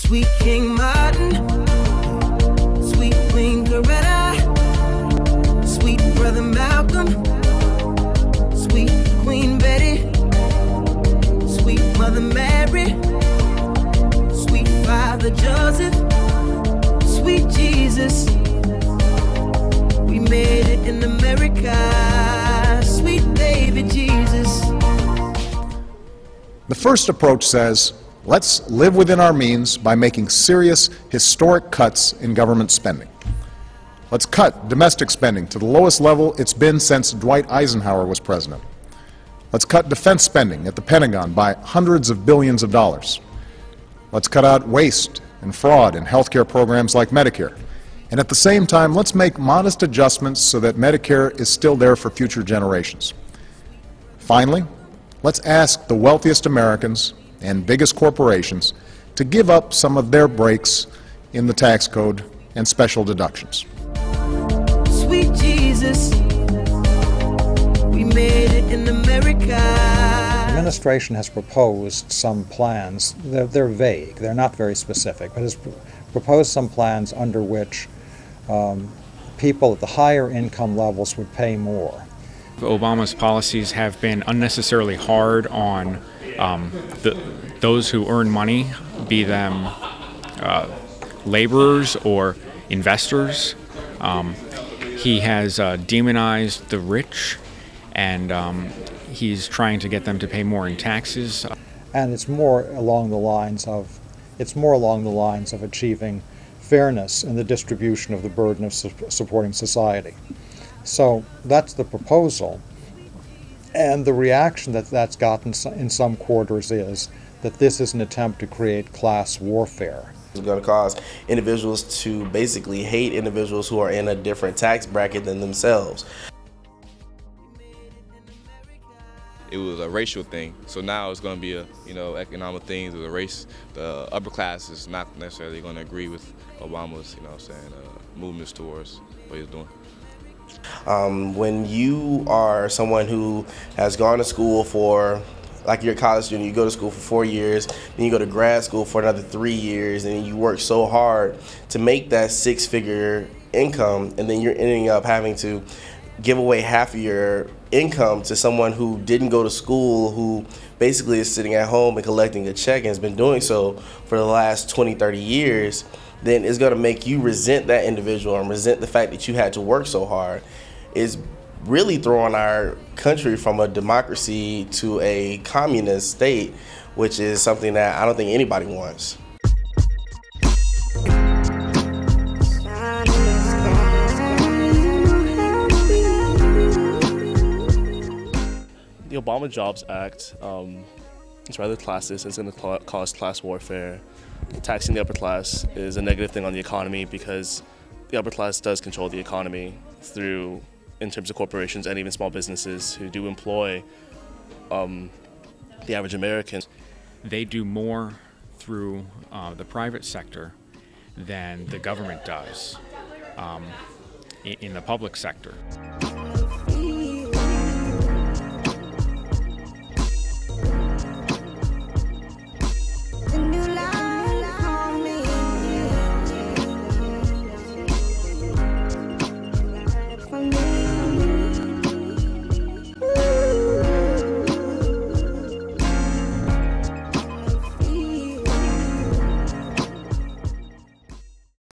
Sweet King Martin, sweet Queen Coretta, sweet Brother Malcolm, sweet Queen Betty, sweet Mother Mary, sweet Father Joseph, sweet Jesus. We made it in America, sweet baby Jesus. The first approach says, let's live within our means by making serious, historic cuts in government spending. Let's cut domestic spending to the lowest level it's been since Dwight Eisenhower was president. Let's cut defense spending at the Pentagon by hundreds of billions of dollars. Let's cut out waste and fraud in healthcare programs like Medicare. And at the same time, let's make modest adjustments so that Medicare is still there for future generations. Finally, let's ask the wealthiest Americans and biggest corporations to give up some of their breaks in the tax code and special deductions. Sweet Jesus, we made it in America. The administration has proposed some plans. They're vague, they're not very specific, but has proposed some plans under which people at the higher income levels would pay more. Obama's policies have been unnecessarily hard on those who earn money, be them laborers or investors. He has demonized the rich, and he's trying to get them to pay more in taxes. And it's more along the lines of achieving fairness in the distribution of the burden of supporting society. So that's the proposal, and the reaction that that's gotten in some quarters is that this is an attempt to create class warfare. It's going to cause individuals to basically hate individuals who are in a different tax bracket than themselves. It was a racial thing, so now it's going to be a economic thing with a race. The upper class is not necessarily going to agree with Obama's movements towards what he's doing. When you are someone who has gone to school for, like you're a college student, you go to school for 4 years, then you go to grad school for another 3 years, and you work so hard to make that six-figure income, and then you're ending up having to give away half of your income to someone who didn't go to school, who basically is sitting at home and collecting a check and has been doing so for the last 20, 30 years, then it's going to make you resent that individual and resent the fact that you had to work so hard. It's really throwing our country from a democracy to a communist state, which is something that I don't think anybody wants. The Obama Jobs Act is rather classist. It's going to cause class warfare. Taxing the upper class is a negative thing on the economy because the upper class does control the economy in terms of corporations and even small businesses who do employ the average American. They do more through the private sector than the government does in the public sector.